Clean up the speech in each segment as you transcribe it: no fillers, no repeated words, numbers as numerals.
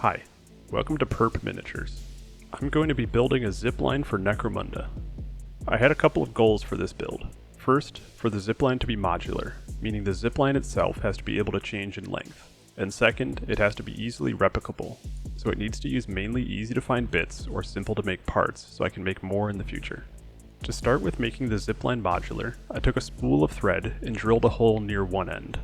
Hi, welcome to Perp Miniatures. I'm going to be building a zipline for Necromunda. I had a couple of goals for this build. First, for the zipline to be modular, meaning the zipline itself has to be able to change in length. And second, it has to be easily replicable, so it needs to use mainly easy to find bits or simple to make parts so I can make more in the future. To start with making the zipline modular, I took a spool of thread and drilled a hole near one end.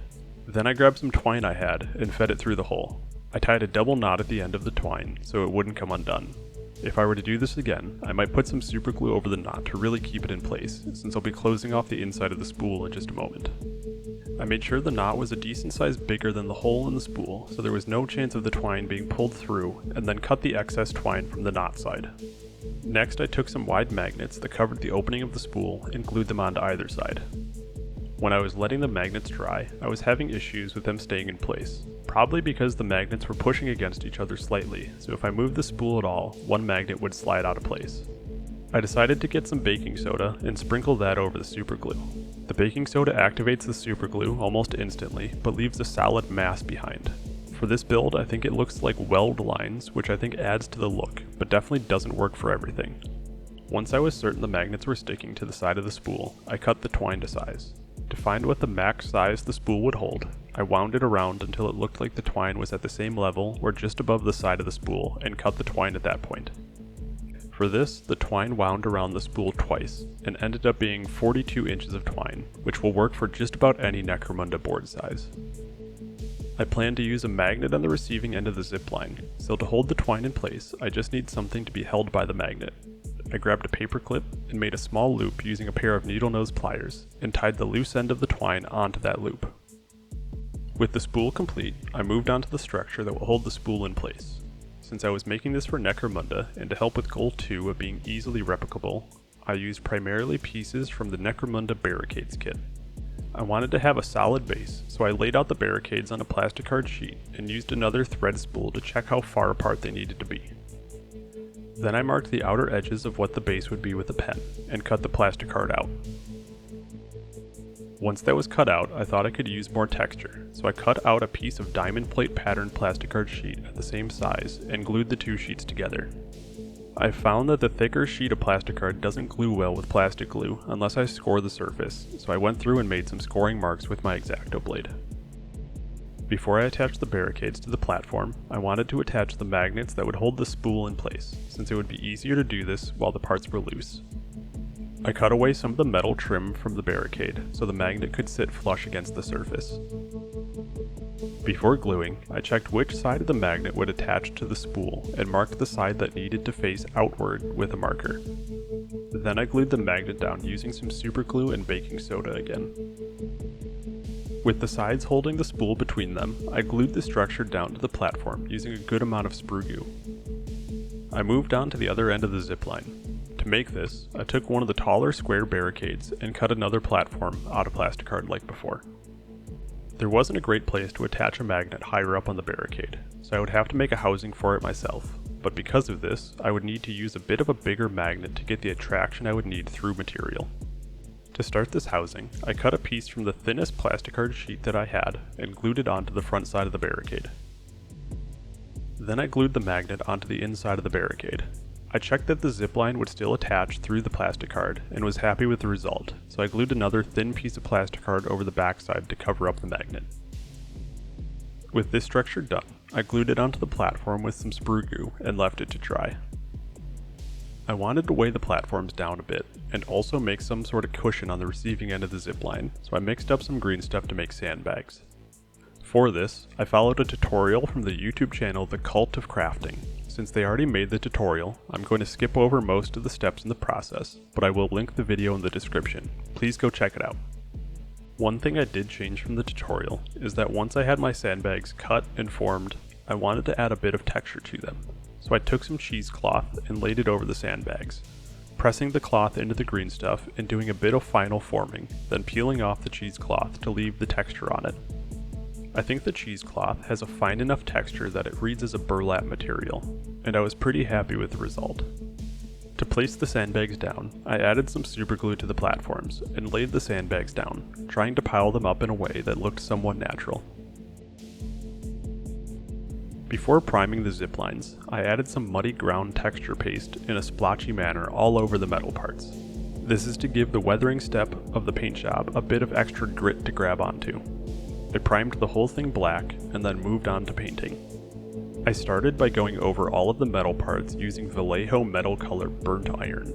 Then I grabbed some twine I had and fed it through the hole. I tied a double knot at the end of the twine so it wouldn't come undone. If I were to do this again, I might put some super glue over the knot to really keep it in place, since I'll be closing off the inside of the spool in just a moment. I made sure the knot was a decent size bigger than the hole in the spool, so there was no chance of the twine being pulled through, and then cut the excess twine from the knot side. Next, I took some wide magnets that covered the opening of the spool and glued them onto either side. When I was letting the magnets dry, I was having issues with them staying in place, probably because the magnets were pushing against each other slightly, so if I moved the spool at all, one magnet would slide out of place. I decided to get some baking soda and sprinkle that over the superglue. The baking soda activates the superglue almost instantly, but leaves a solid mass behind. For this build, I think it looks like weld lines, which I think adds to the look, but definitely doesn't work for everything. Once I was certain the magnets were sticking to the side of the spool, I cut the twine to size. To find what the max size the spool would hold, I wound it around until it looked like the twine was at the same level or just above the side of the spool and cut the twine at that point. For this, the twine wound around the spool twice and ended up being 42 inches of twine, which will work for just about any Necromunda board size. I plan to use a magnet on the receiving end of the zipline, so to hold the twine in place, I just need something to be held by the magnet. I grabbed a paper clip and made a small loop using a pair of needle nose pliers and tied the loose end of the twine onto that loop. With the spool complete, I moved on to the structure that will hold the spool in place. Since I was making this for Necromunda and to help with goal 2 of being easily replicable, I used primarily pieces from the Necromunda barricades kit. I wanted to have a solid base, so I laid out the barricades on a plastic card sheet and used another thread spool to check how far apart they needed to be. Then I marked the outer edges of what the base would be with a pen, and cut the plastic card out. Once that was cut out, I thought I could use more texture, so I cut out a piece of diamond plate patterned plastic card sheet at the same size and glued the two sheets together. I found that the thicker sheet of plastic card doesn't glue well with plastic glue unless I score the surface, so I went through and made some scoring marks with my X-Acto blade. Before I attached the barricades to the platform, I wanted to attach the magnets that would hold the spool in place, since it would be easier to do this while the parts were loose. I cut away some of the metal trim from the barricade so the magnet could sit flush against the surface. Before gluing, I checked which side of the magnet would attach to the spool and marked the side that needed to face outward with a marker. Then I glued the magnet down using some super glue and baking soda again. With the sides holding the spool between them, I glued the structure down to the platform using a good amount of sprue glue. I moved on to the other end of the zipline. To make this, I took one of the taller square barricades and cut another platform out of plastic card like before. There wasn't a great place to attach a magnet higher up on the barricade, so I would have to make a housing for it myself, but because of this, I would need to use a bit of a bigger magnet to get the attraction I would need through material. To start this housing, I cut a piece from the thinnest plastic card sheet that I had and glued it onto the front side of the barricade. Then I glued the magnet onto the inside of the barricade. I checked that the zipline would still attach through the plastic card and was happy with the result, so I glued another thin piece of plastic card over the backside to cover up the magnet. With this structure done, I glued it onto the platform with some sprue glue and left it to dry. I wanted to weigh the platforms down a bit, and also make some sort of cushion on the receiving end of the zipline, so I mixed up some green stuff to make sandbags. For this, I followed a tutorial from the YouTube channel The Cult of Crafting. Since they already made the tutorial, I'm going to skip over most of the steps in the process, but I will link the video in the description. Please go check it out. One thing I did change from the tutorial is that once I had my sandbags cut and formed, I wanted to add a bit of texture to them. So I took some cheesecloth and laid it over the sandbags, pressing the cloth into the green stuff and doing a bit of final forming, then peeling off the cheesecloth to leave the texture on it. I think the cheesecloth has a fine enough texture that it reads as a burlap material, and I was pretty happy with the result. To place the sandbags down, I added some superglue to the platforms and laid the sandbags down, trying to pile them up in a way that looked somewhat natural. Before priming the ziplines, I added some muddy ground texture paste in a splotchy manner all over the metal parts. This is to give the weathering step of the paint job a bit of extra grit to grab onto. I primed the whole thing black and then moved on to painting. I started by going over all of the metal parts using Vallejo metal color burnt iron.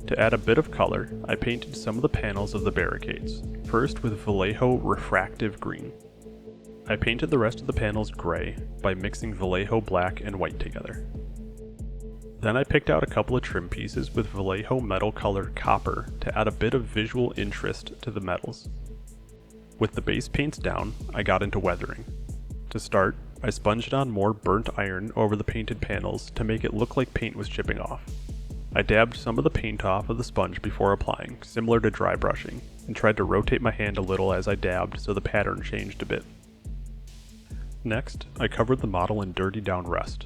To add a bit of color, I painted some of the panels of the barricades, first with Vallejo refractive green. I painted the rest of the panels gray by mixing Vallejo black and white together. Then I picked out a couple of trim pieces with Vallejo metal color copper to add a bit of visual interest to the metals. With the base paints down, I got into weathering. To start, I sponged on more burnt iron over the painted panels to make it look like paint was chipping off. I dabbed some of the paint off of the sponge before applying, similar to dry brushing, and tried to rotate my hand a little as I dabbed so the pattern changed a bit. Next, I covered the model in dirty down rust.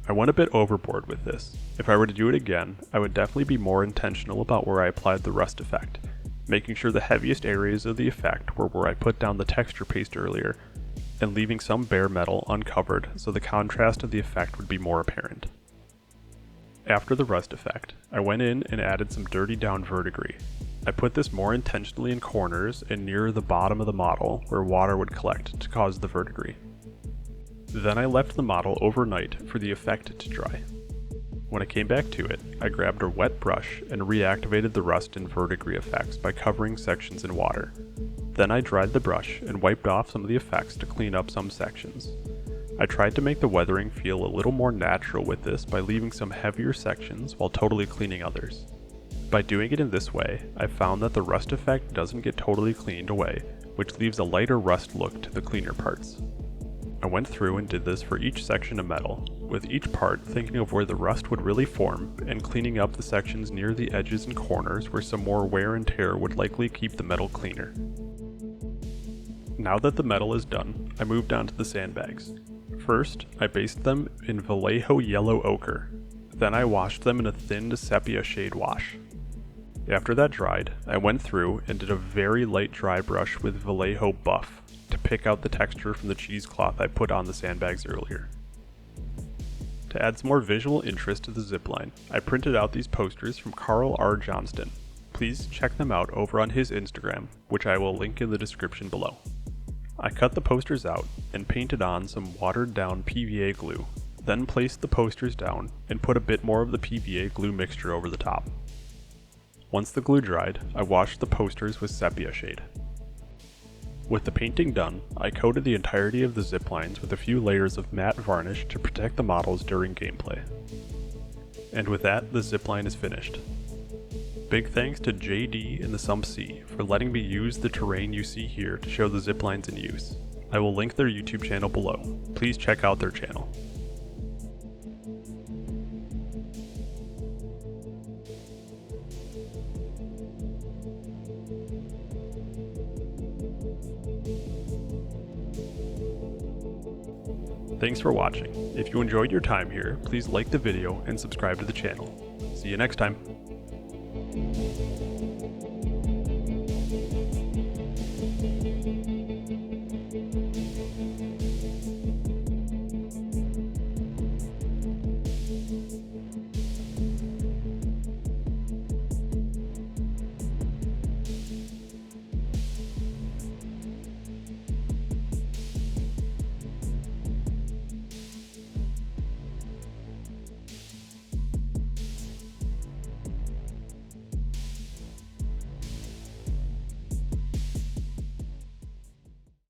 I went a bit overboard with this. If I were to do it again, I would definitely be more intentional about where I applied the rust effect, making sure the heaviest areas of the effect were where I put down the texture paste earlier, and leaving some bare metal uncovered so the contrast of the effect would be more apparent. After the rust effect, I went in and added some dirty down verdigris. I put this more intentionally in corners and near the bottom of the model where water would collect to cause the verdigris. Then I left the model overnight for the effect to dry. When I came back to it, I grabbed a wet brush and reactivated the rust and verdigris effects by covering sections in water. Then I dried the brush and wiped off some of the effects to clean up some sections. I tried to make the weathering feel a little more natural with this by leaving some heavier sections while totally cleaning others. By doing it in this way, I found that the rust effect doesn't get totally cleaned away, which leaves a lighter rust look to the cleaner parts. I went through and did this for each section of metal, with each part thinking of where the rust would really form and cleaning up the sections near the edges and corners where some more wear and tear would likely keep the metal cleaner. Now that the metal is done, I moved on to the sandbags. First, I based them in Vallejo yellow ochre. Then I washed them in a thinned sepia shade wash. After that dried, I went through and did a very light dry brush with Vallejo buff to pick out the texture from the cheesecloth I put on the sandbags earlier. To add some more visual interest to the zipline, I printed out these posters from Carl R. Johnston. Please check them out over on his Instagram, which I will link in the description below. I cut the posters out and painted on some watered down PVA glue, then placed the posters down and put a bit more of the PVA glue mixture over the top. Once the glue dried, I washed the posters with sepia shade. With the painting done, I coated the entirety of the ziplines with a few layers of matte varnish to protect the models during gameplay. And with that, the zipline is finished. Big thanks to JD and the Sump C for letting me use the terrain you see here to show the ziplines in use. I will link their YouTube channel below. Please check out their channel. Thanks for watching. If you enjoyed your time here, please like the video and subscribe to the channel. See you next time.